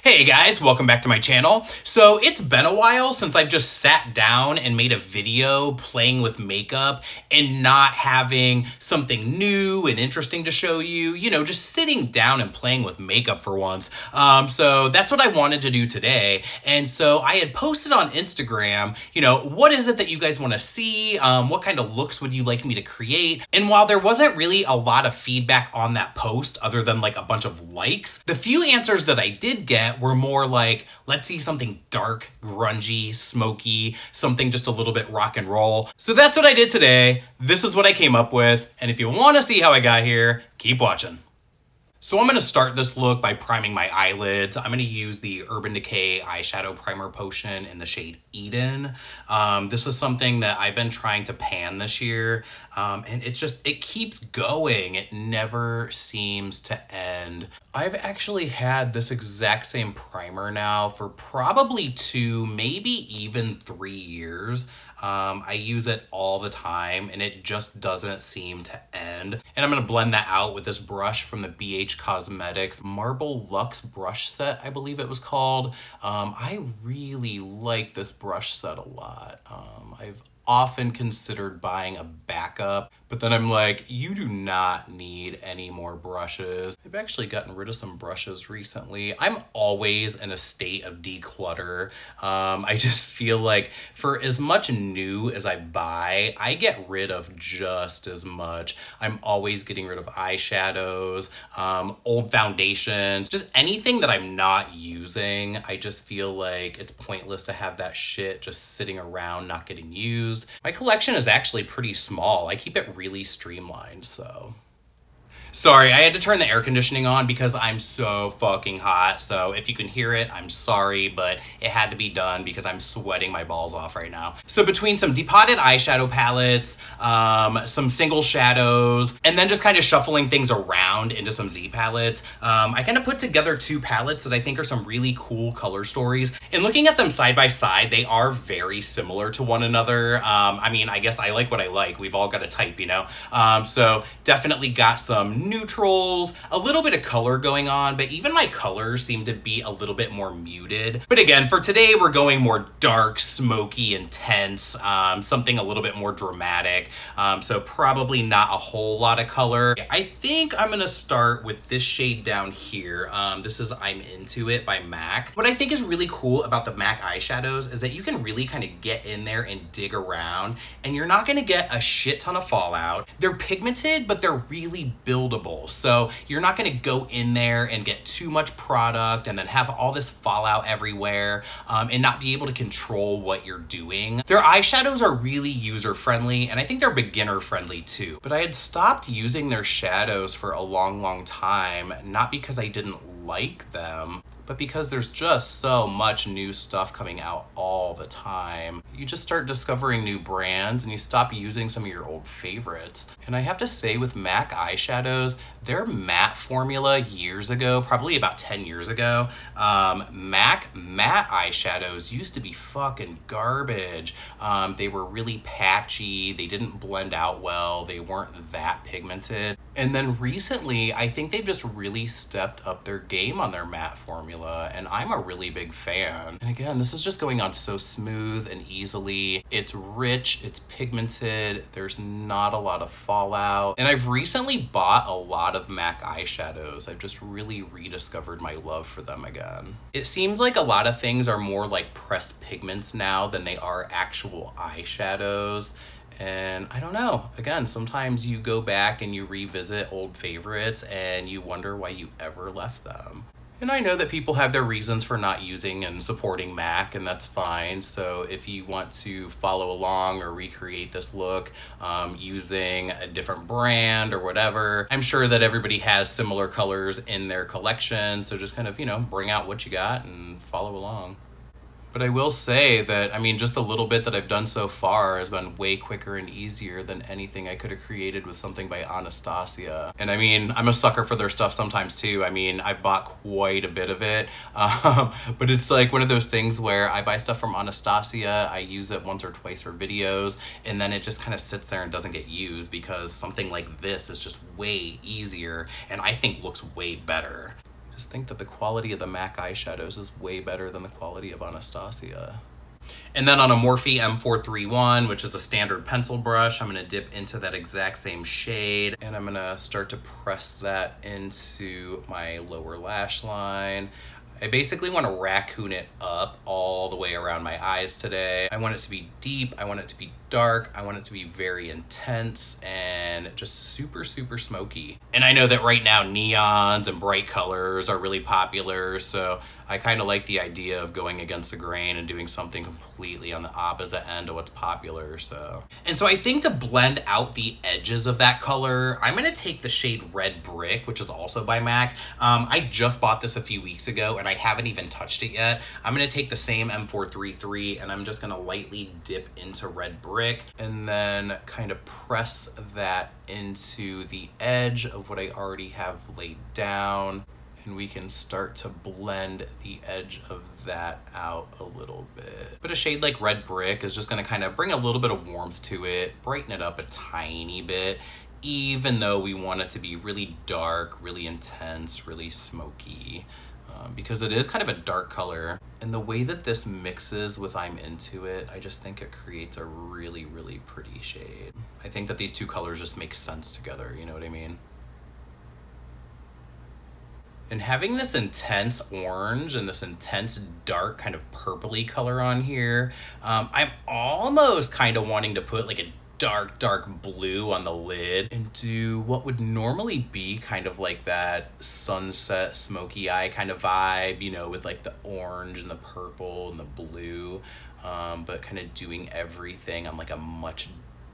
Hey guys, welcome back to my channel. So it's been a while since I've just sat down and made a video playing with makeup and not having something new and interesting to show you, just sitting down and playing with makeup for once. So that's what I wanted to do today. And so I had posted on Instagram, what is it that you guys want to see? What kind of looks would you like me to create? And while there wasn't really a lot of feedback on that post other than like a bunch of likes, the few answers that I did get were more like, let's see something dark, grungy, smoky, something just a little bit rock and roll. So that's what I did today. This is what I came up with. And if you want to see how I got here, keep watching. So I'm going to start this look by priming my eyelids. I'm going to use the Urban Decay eyeshadow primer potion in the shade Eden. This is something that I've been trying to pan this year, and it keeps going. It never seems to end. I've actually had this exact same primer now for probably 2, maybe even 3 years. I use it all the time and it just doesn't seem to end. And I'm going to blend that out with this brush from the BH Cosmetics Marble Luxe brush set, I believe it was called. I really like this brush set a lot. I've often considered buying a backup, but then I'm like, you do not need any more brushes. I've actually gotten rid of some brushes recently. I'm always in a state of declutter. I just feel like for as much new as I buy, I get rid of just as much. I'm always getting rid of eyeshadows, old foundations, just anything that I'm not using. I just feel like it's pointless to have that shit just sitting around not getting used. My collection is actually pretty small. I keep it really streamlined, so. Sorry, I had to turn the air conditioning on because I'm so fucking hot. So if you can hear it, I'm sorry, but it had to be done because I'm sweating my balls off right now. So between some depotted eyeshadow palettes, some single shadows, and then just kind of shuffling things around into some Z palettes, I kind of put together 2 palettes that I think are some really cool color stories. And looking at them side by side, they are very similar to one another. I guess I like what I like. We've all got a type, So definitely got some neutrals, a little bit of color going on, but even my colors seem to be a little bit more muted. But again, for today, we're going more dark, smoky, intense, something a little bit more dramatic. So probably not a whole lot of color. I think I'm gonna start with this shade down here. This is I'm Into It by MAC. What I think is really cool about the MAC eyeshadows is that you can really kind of get in there and dig around, and you're not gonna get a shit ton of fallout. They're pigmented, but they're really buildable. So you're not going to go in there and get too much product and then have all this fallout everywhere and not be able to control what you're doing. Their eyeshadows are really user friendly, and I think they're beginner friendly too. But I had stopped using their shadows for a long time, not because I didn't like them, but because there's just so much new stuff coming out all the time. You just start discovering new brands and you stop using some of your old favorites. And I have to say, with MAC eyeshadows, their matte formula years ago, probably about 10 years ago, MAC matte eyeshadows used to be fucking garbage. They were really patchy, they didn't blend out well, they weren't that pigmented. And then recently, I think they've just really stepped up their game on their matte formula, and I'm a really big fan. And again, this is just going on so smooth and easily. It's rich, it's pigmented, there's not a lot of fallout. And I've recently bought a lot of MAC eyeshadows. I've just really rediscovered my love for them again. It seems like a lot of things are more like pressed pigments now than they are actual eyeshadows. And I don't know, again, sometimes you go back and you revisit old favorites and you wonder why you ever left them. And I know that people have their reasons for not using and supporting MAC, and that's fine. So if you want to follow along or recreate this look using a different brand or whatever, I'm sure that everybody has similar colors in their collection. So just kind of, bring out what you got and follow along. But I will say that, just a little bit that I've done so far has been way quicker and easier than anything I could have created with something by Anastasia. And I'm a sucker for their stuff sometimes too. I've bought quite a bit of it. But it's like one of those things where I buy stuff from Anastasia, I use it once or twice for videos, and then it just kind of sits there and doesn't get used because something like this is just way easier and I think looks way better. just think that the quality of the MAC eyeshadows is way better than the quality of Anastasia. And then on a Morphe M431, which is a standard pencil brush, I'm gonna dip into that exact same shade, and I'm gonna start to press that into my lower lash line. I basically want to raccoon it up all the way around my eyes today. I want it to be deep, I want it to be dark, I want it to be very intense and just super, super smoky. And I know that right now neons and bright colors are really popular, so I kind of like the idea of going against the grain and doing something completely on the opposite end of what's popular. And so I think to blend out the edges of that color, I'm gonna take the shade Red Brick, which is also by MAC. I just bought this a few weeks ago and I haven't even touched it yet. I'm gonna take the same M433 and I'm just gonna lightly dip into Red Brick and then kind of press that into the edge of what I already have laid down. And we can start to blend the edge of that out a little bit. But a shade like Red Brick is just gonna kind of bring a little bit of warmth to it, brighten it up a tiny bit, even though we want it to be really dark, really intense, really smoky, because it is kind of a dark color. And the way that this mixes with I'm Into It, I just think it creates a really, really pretty shade. I think that these two colors just make sense together, you know what I mean? And having this intense orange and this intense dark kind of purpley color on here, I'm almost kind of wanting to put like a dark blue on the lid and do what would normally be kind of like that sunset smoky eye kind of vibe, you know, with like the orange and the purple and the blue, but kind of doing everything on like a much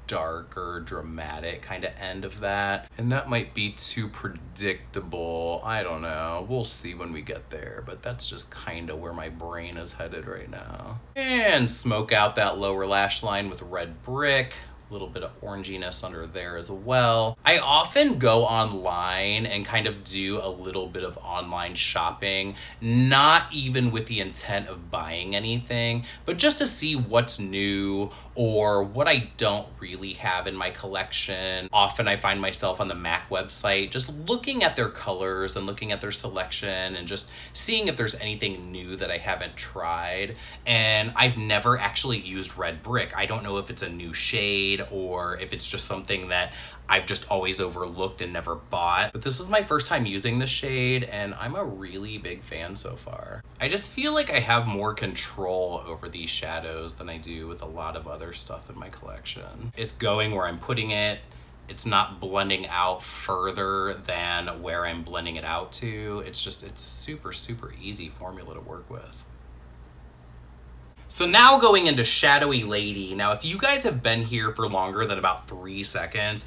darker, dramatic kind of end of that. And that might be too predictable. I don't know. We'll see when we get there, but that's just kind of where my brain is headed right now. And smoke out that lower lash line with Red Brick. A little bit of oranginess under there as well. I often go online and kind of do a little bit of online shopping, not even with the intent of buying anything, but just to see what's new or what I don't really have in my collection. Often I find myself on the MAC website just looking at their colors and looking at their selection and just seeing if there's anything new that I haven't tried. And I've never actually used Red Brick. I don't know if it's a new shade or if it's just something that I've just always overlooked and never bought. But this is my first time using the shade and I'm a really big fan so far. I just feel like I have more control over these shadows than I do with a lot of other stuff in my collection. It's going where I'm putting it. It's not blending out further than where I'm blending it out to. It's super, super easy formula to work with. So now going into Shadowy Lady. Now, if you guys have been here for longer than about 3 seconds,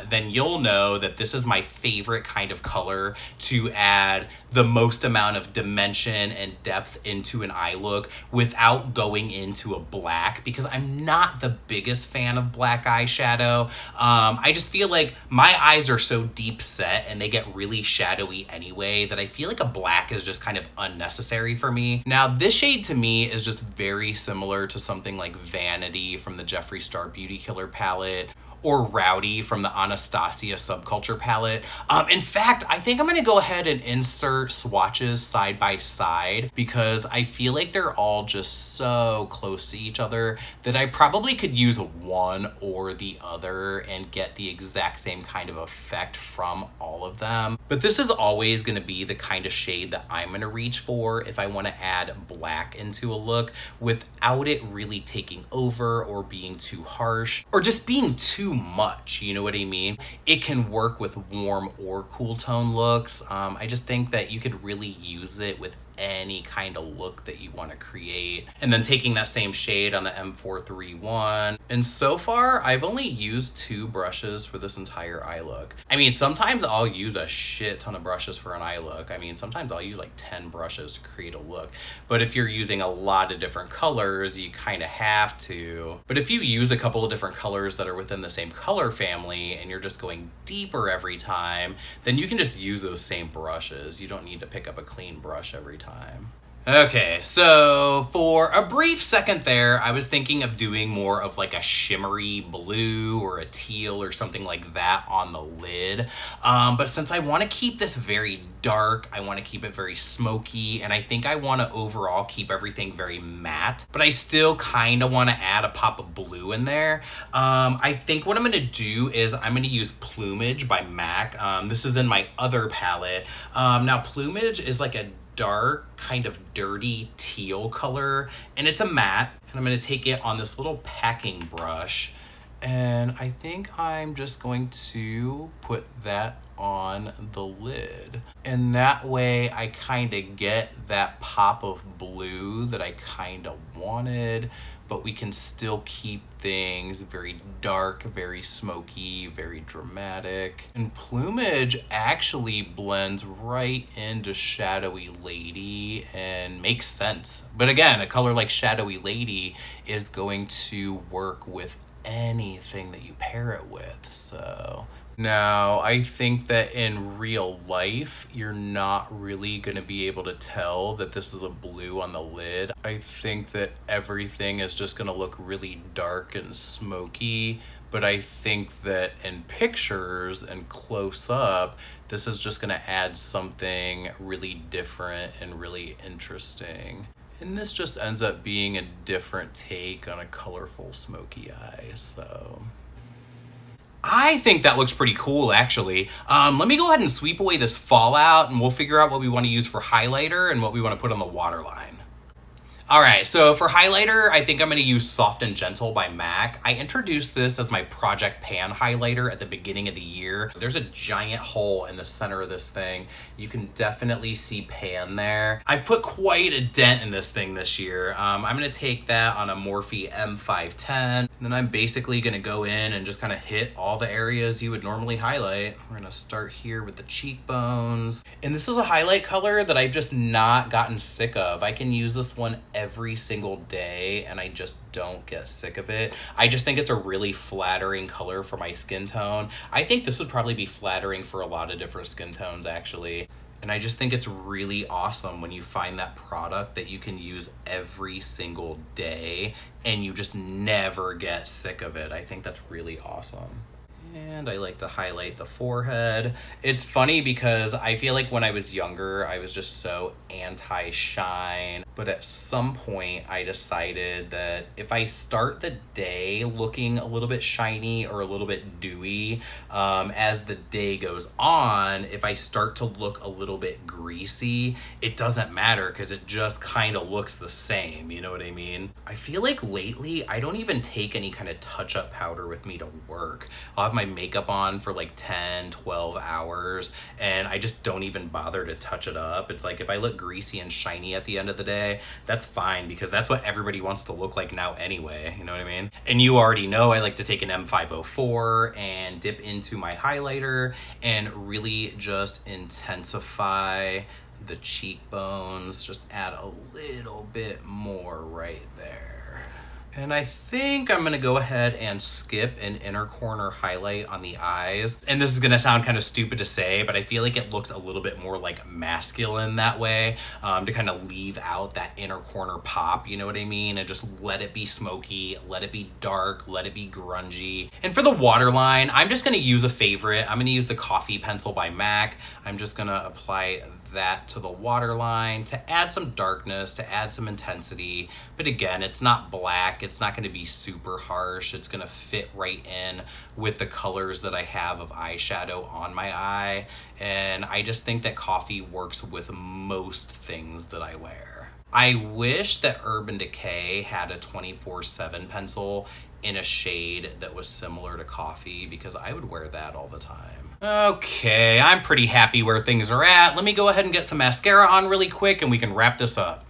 then you'll know that this is my favorite kind of color to add the most amount of dimension and depth into an eye look without going into a black, because I'm not the biggest fan of black eyeshadow. I just feel like my eyes are so deep set and they get really shadowy anyway that I feel like a black is just kind of unnecessary for me. Now, this shade to me is just very similar to something like Vanity from the Jeffree Star Beauty Killer palette, or Rowdy from the Anastasia Subculture palette. In fact, I think I'm gonna go ahead and insert swatches side by side because I feel like they're all just so close to each other that I probably could use one or the other and get the exact same kind of effect from all of them. But this is always gonna be the kind of shade that I'm gonna reach for if I wanna add black into a look without it really taking over or being too harsh or just being too much, you know what I mean? It can work with warm or cool tone looks. I just think that you could really use it with any kind of look that you want to create. And then taking that same shade on the M431. And so far, I've only used 2 brushes for this entire eye look. I mean, sometimes I'll use a shit ton of brushes for an eye look. I mean, sometimes I'll use like 10 brushes to create a look. But if you're using a lot of different colors, you kind of have to. But if you use a couple of different colors that are within the same color family and you're just going deeper every time, then you can just use those same brushes. You don't need to pick up a clean brush every time. Okay, so for a brief second there, I was thinking of doing more of like a shimmery blue or a teal or something like that on the lid. But since I want to keep this very dark, I want to keep it very smoky, and I think I want to overall keep everything very matte, but I still kind of want to add a pop of blue in there. I think what I'm going to do is I'm going to use Plumage by MAC. This is in my other palette. Now, Plumage is like a dark, kind of dirty teal color, and it's a matte, and I'm going to take it on this little packing brush, and I think I'm just going to put that on the lid, and that way I kind of get that pop of blue that I kind of wanted, but we can still keep things very dark, very smoky, very dramatic. And Plumage actually blends right into Shadowy Lady and makes sense. But again, a color like Shadowy Lady is going to work with anything that you pair it with, so... Now, I think that in real life, you're not really going to be able to tell that this is a blue on the lid. I think that everything is just going to look really dark and smoky, but I think that in pictures and close up, this is just going to add something really different and really interesting. And this just ends up being a different take on a colorful smoky eye, so... I think that looks pretty cool, actually. Let me go ahead and sweep away this fallout, and we'll figure out what we want to use for highlighter and what we want to put on the waterline. All right, so for highlighter, I think I'm going to use Soft and Gentle by MAC. I introduced this as my Project Pan highlighter at the beginning of the year. There's a giant hole in the center of this thing. You can definitely see pan there. I've put quite a dent in this thing this year. I'm going to take that on a Morphe M510, and then I'm basically going to go in and just kind of hit all the areas you would normally highlight. We're going to start here with the cheekbones. And this is a highlight color that I've just not gotten sick of. I can use this one every single day and I just don't get sick of it. I just think it's a really flattering color for my skin tone. I think this would probably be flattering for a lot of different skin tones, actually. And I just think it's really awesome when you find that product that you can use every single day and you just never get sick of it. I think that's really awesome. And I like to highlight the forehead. It's funny because I feel like when I was younger, I was just so anti-shine. But at some point, I decided that if I start the day looking a little bit shiny or a little bit dewy, as the day goes on, if I start to look a little bit greasy, it doesn't matter because it just kind of looks the same, you know what I mean? I feel like lately, I don't even take any kind of touch-up powder with me to work. I'll have my makeup on for like 10, 12 hours, and I just don't even bother to touch it up. It's like if I look greasy and shiny at the end of the day, that's fine because that's what everybody wants to look like now anyway, you know what I mean? And you already know I like to take an M504 and dip into my highlighter and really just intensify the cheekbones, just add a little bit more right there. And I think I'm gonna go ahead and skip an inner corner highlight on the eyes. And this is gonna sound kind of stupid to say, but I feel like it looks a little bit more like masculine that way, to kind of leave out that inner corner pop, you know what I mean? And just let it be smoky, let it be dark, let it be grungy. And for the waterline, I'm just gonna use a favorite. I'm gonna use the Coffee Pencil by MAC. I'm just gonna apply that to the waterline to add some darkness, to add some intensity. But again, it's not black. It's not going to be super harsh. It's going to fit right in with the colors that I have of eyeshadow on my eye. And I just think that coffee works with most things that I wear. I wish that Urban Decay had a 24/7 pencil in a shade that was similar to coffee because I would wear that all the time. Okay, I'm pretty happy where things are at. Let me go ahead and get some mascara on really quick and we can wrap this up.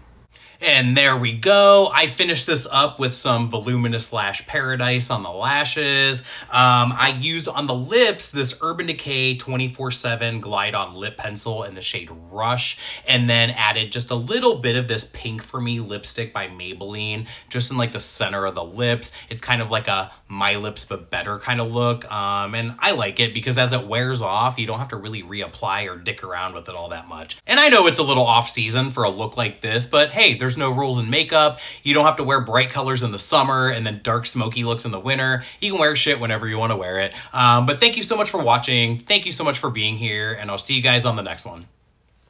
And there we go. I finished this up with some Voluminous Lash Paradise on the lashes. I used on the lips this Urban Decay 24/7 Glide On Lip Pencil in the shade Rush, and then added just a little bit of this Pink For Me lipstick by Maybelline, just in like the center of the lips. It's kind of like a My Lips But Better kind of look, and I like it because as it wears off, you don't have to really reapply or dick around with it all that much. And I know it's a little off season for a look like this, but hey, there's no rules in makeup. You don't have to wear bright colors in the summer and then dark smoky looks in the winter. You can wear shit whenever you want to wear it. But thank you so much for watching. Thank you so much for being here, and I'll see you guys on the next one.